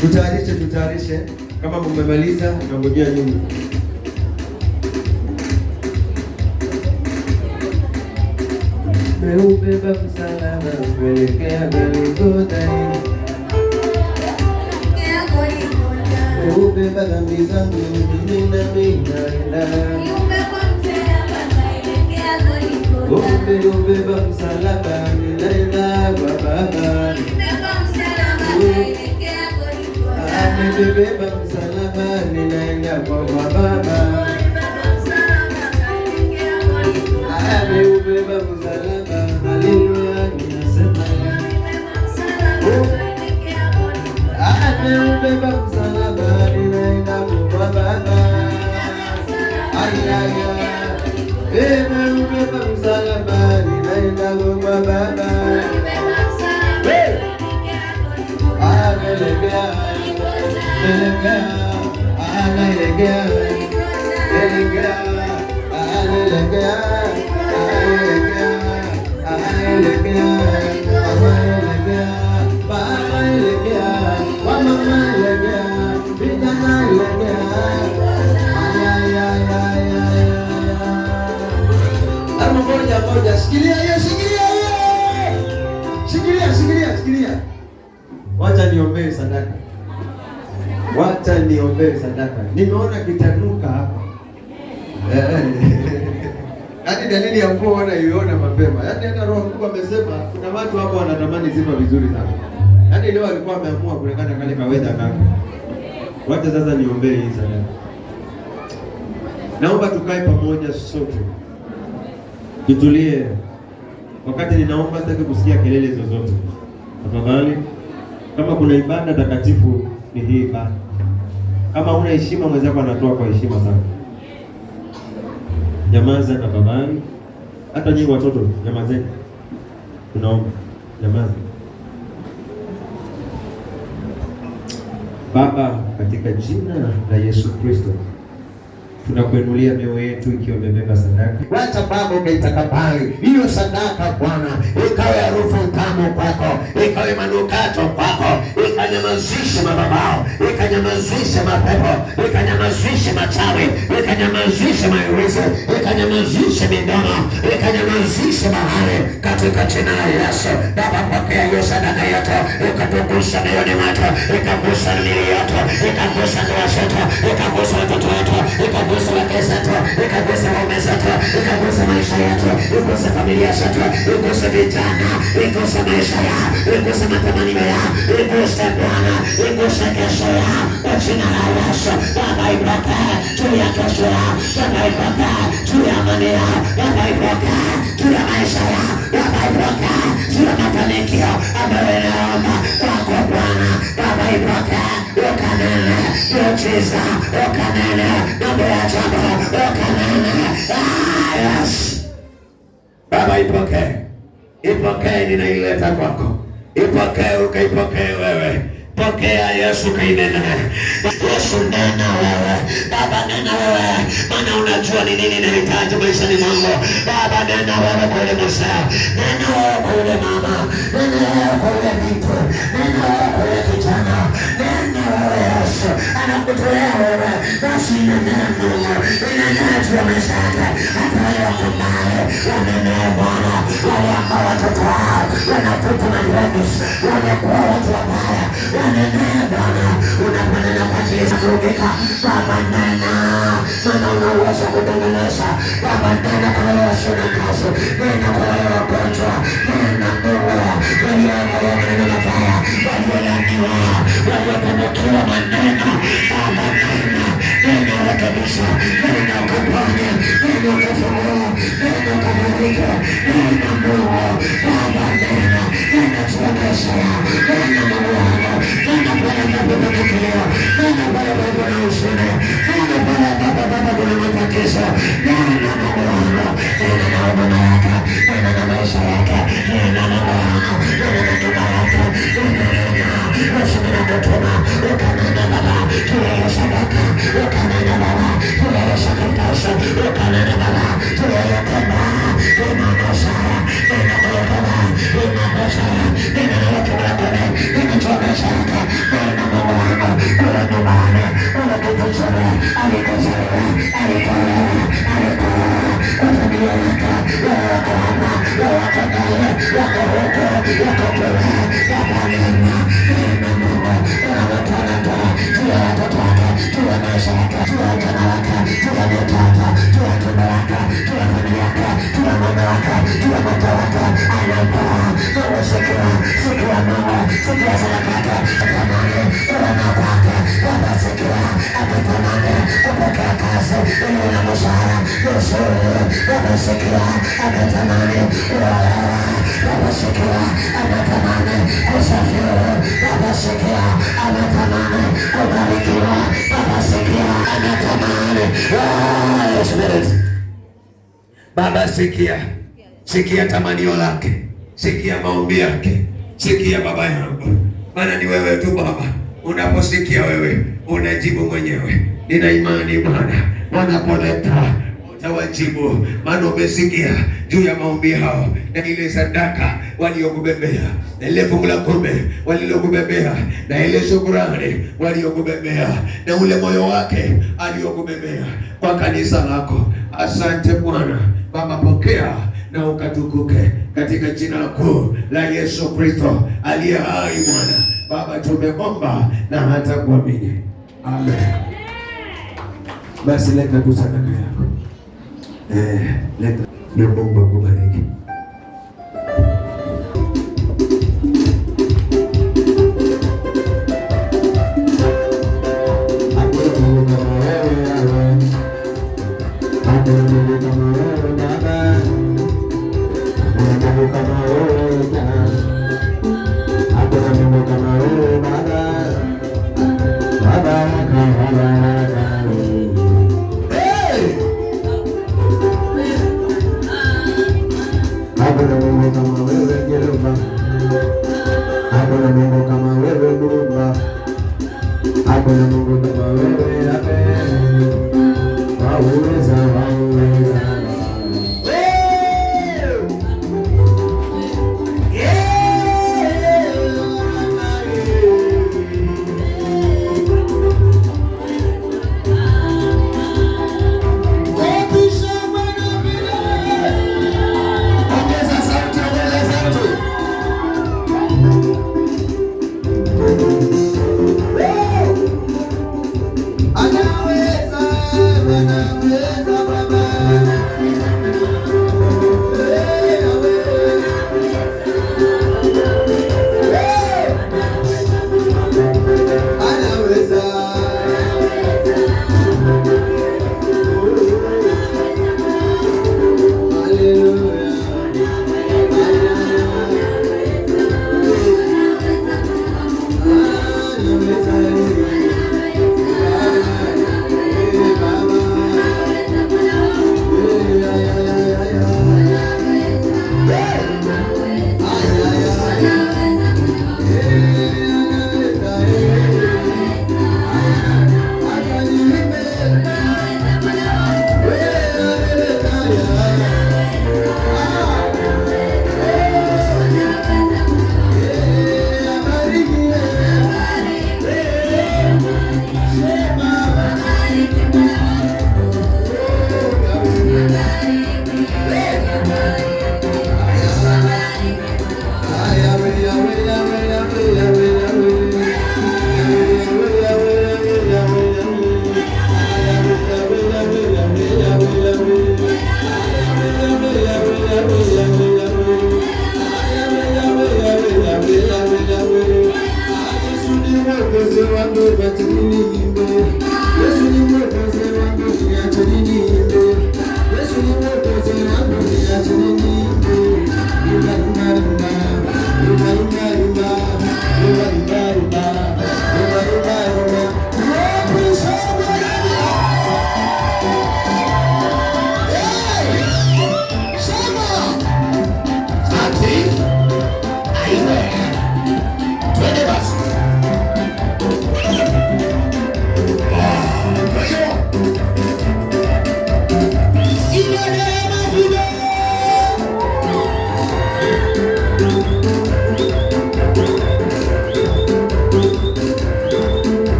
Tutayarishe. Kama mmemaliza nangojea nyuma. Meubeba msalaba kuelekea Golgotha. Meubeba dhambi zangu mimi naenda. Meubeba msalaba ninaenda kwa Baba. Amebeba msalaba ninaenda kwa Baba. Amebeba msalaba, haleluya, ninasema. Amebeba msalaba ninaenda kwa Baba. Ayaya. Amebeba msalaba ninaenda kwa Baba. Shikilia. Wacha niombee sadaka. Nimeona kitanuka hapa. Yaani dalili ya mvua wanaiona mapema. Yaani hata Roho Mungu amesema kuna watu hapo wanatamani sifa vizuri sana. Yaani leo alikuwa ameamua kulingana kale kaweza kaka. Wacha sasa niombee hii sadaka. Naomba tukae pamoja sote. Tutulie. Wakati ninaomba sitaki kusikia kelele zozote. Tafadhali, kama kuna ibada takatifu ni hii ibada. Kama una heshima mwenzako anatoa kwa heshima sana. Nyamaza tafadhali. Hata nyinyi watoto nyamazeni. Tunaomba. Nyamaza. Baba, katika jina la Yesu Kristo, tunakuinulia mioyo yetu ikiwa imebeba sadaka. Wacha Baba ukaitakabali hiyo sadaka Bwana, ikawe harufu tamu kwako, ikawe manukato kwako, ikanyamazishe madhabahu, ikanyamazishe mapepo, ikanyamazishe machawi, ikanyamazishe mairizi, ikanyamazishe midomo, ikanyamazishe bahari katika jina la Yesu. Baba, pokea hiyo sadaka yetu, ikatugusa mioyoni mwetu, ikagusa miili yetu, ikagusa ndoa zetu, ikagusa watoto wetu, ikagusa wake zetu, ikagusa waume zetu, ikagusa maisha yetu, igusa familia zetu, igusa vijana, igusa maisha yao, igusa matamanio yao, igusa Bwana, igusa kesho yao kwa jina la Yesu. Baba, ipokee juu ya kesho yao, Baba, ipokee juu ya amani yao, Baba, ipokee juu ya maisha yao, Baba, ipokee juu ya mafanikio ambayo inaomba kwako Bwana. Baba, ipokee ukanene miujiza, ukanene mambo ya ajabu, ukanene. Yes. Baba, ipokee ninaileta kwako, ipokee ukaipokee wewe. Pokea Yesu, kainena. Yesu, nena wewe. Baba, nena wewe, maana unajua ni nini nahitaji maishani mwangu. Baba, nena wewe kwa yule mzee, nena wewe kwa yule mama, nena wewe kwa yule mtu, nena wewe kwa yule kijana, nena wewe Yesu, anakutolea wewe. Basi nena Mungu, nena juu ya maisha yake, hata wale wakombaye, wanenee Bwana, wale ambao watoto wao wanatupa na drugs, wamekuwa watu wabaya, wanenee Bwana, unaponena kwa Yesu kurudika. Baba, nena, maana una uwezo kutengeneza. Baba, nena kwa wale wasio na kazi, nena kwa wale wagonjwa, nena Mungu, walioangalia maneno mabaya, waliolaniwa, waliotunukiwa maneno. Baba, nena rekebisha, nena ukaponye, nena ukafungua, nena ukabariki, nena Mungu. Baba, nena juu ya maisha yao, nena Mungu wangu, nena pale ambapo kuna kilio, nena pale ambapo kuna huzuni, nena pale ambapo Baba kuna matatizo, nena Mungu wangu, nena na huduma yake, nena na maisha yake, nena na Bwana, nena na nyumba yake, nena Yesu, ninakutuma ukanena Baba juu ya hiyo sadaka, ukanena Baba juu ya hiyo sacrifice, ukanena Baba juu ya hiyo toba, nena Bwana, nena kwa Baba, nena Bwana, nena na watu wako, Baba, sikia tamanio lake, sikia maombi yake, sikia baba yangu, maana ni wewe tu Baba. Unaposikia wewe unajibu mwenyewe. Nina imani Bwana, wanapoleta utawajibu, maana umesikia juu ya maombi hao, na ile sadaka waliokubebea, na ile fungu la 10 walilokubebea, na ile shukrani waliokubebea, na ule moyo wake aliokubebea kwa kanisa lako. Asante Bwana. Baba, pokea na ukatukuke katika jina kuu la Yesu Kristo aliye hai. Bwana Baba, tumeomba na hata kuamini, amen. Basi leta tu sadaka yako. Leta. Na Mungu akubariki.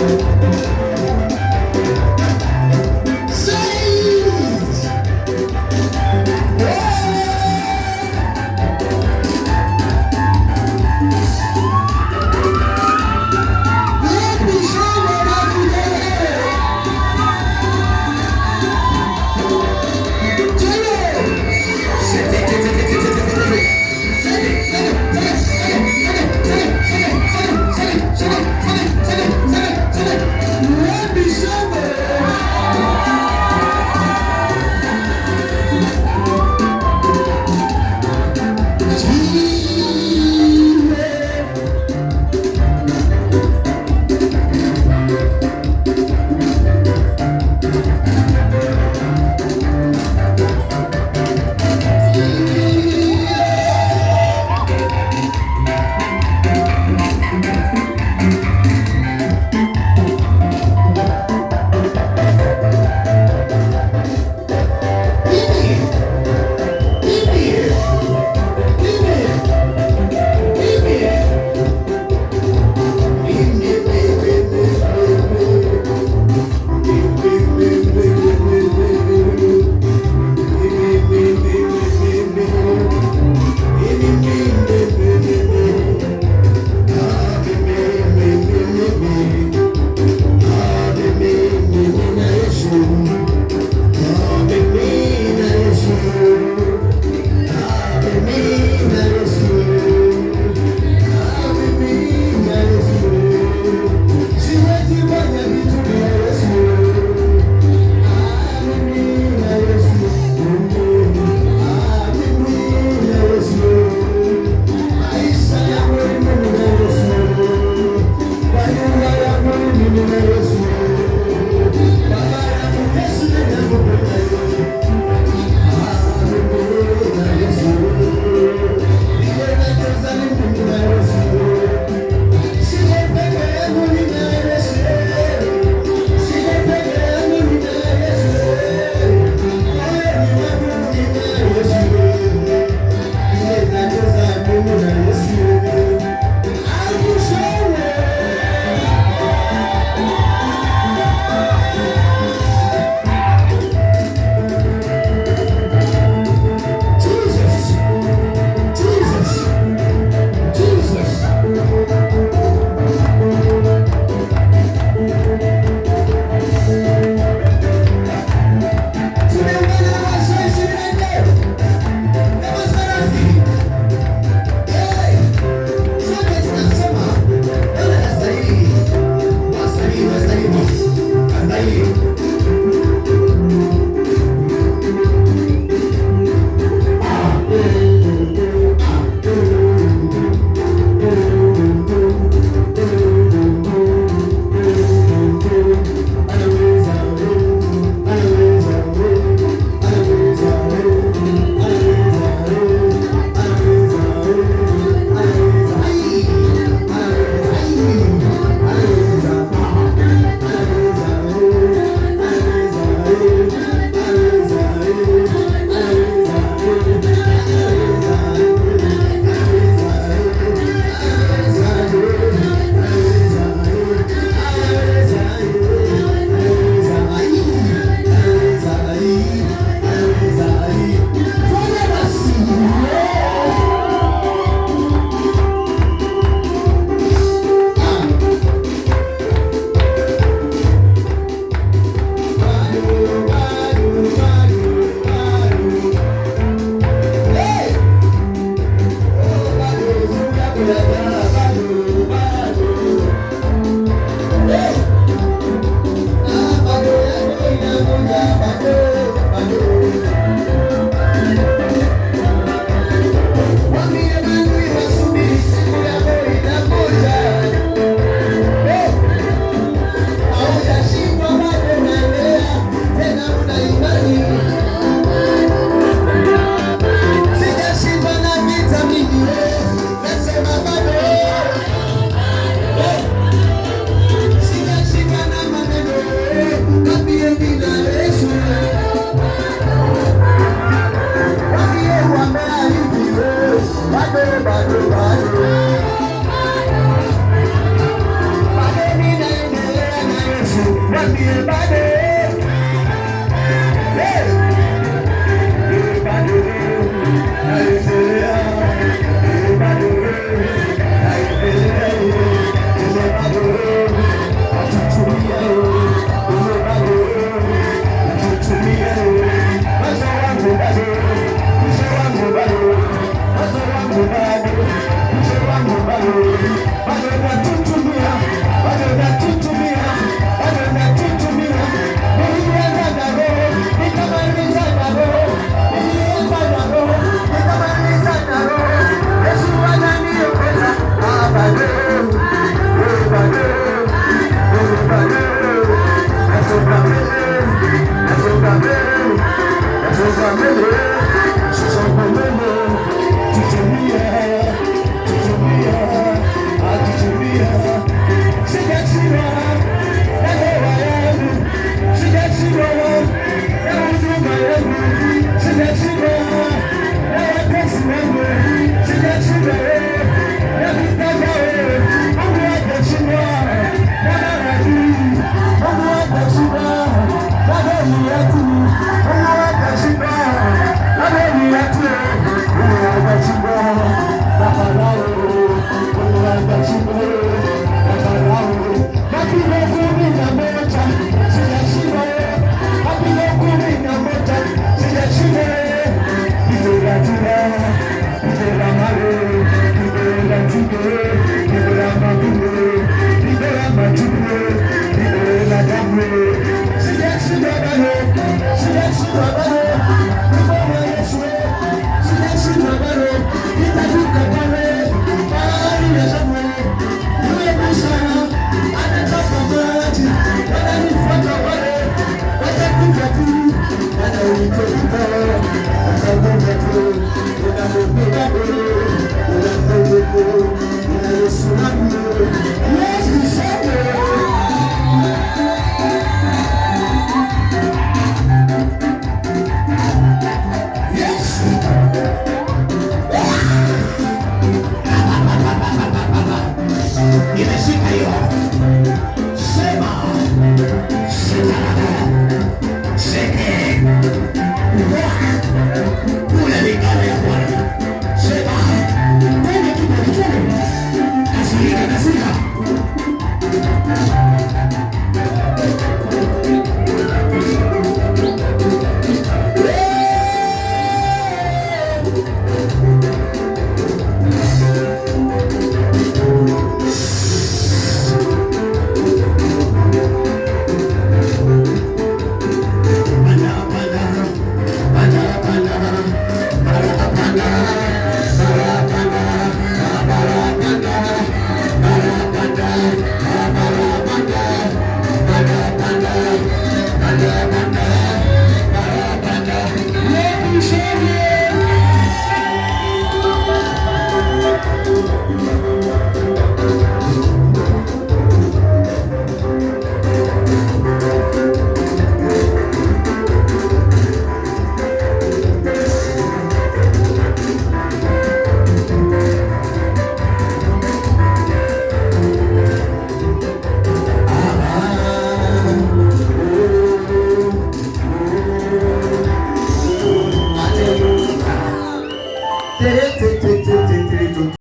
Sing it.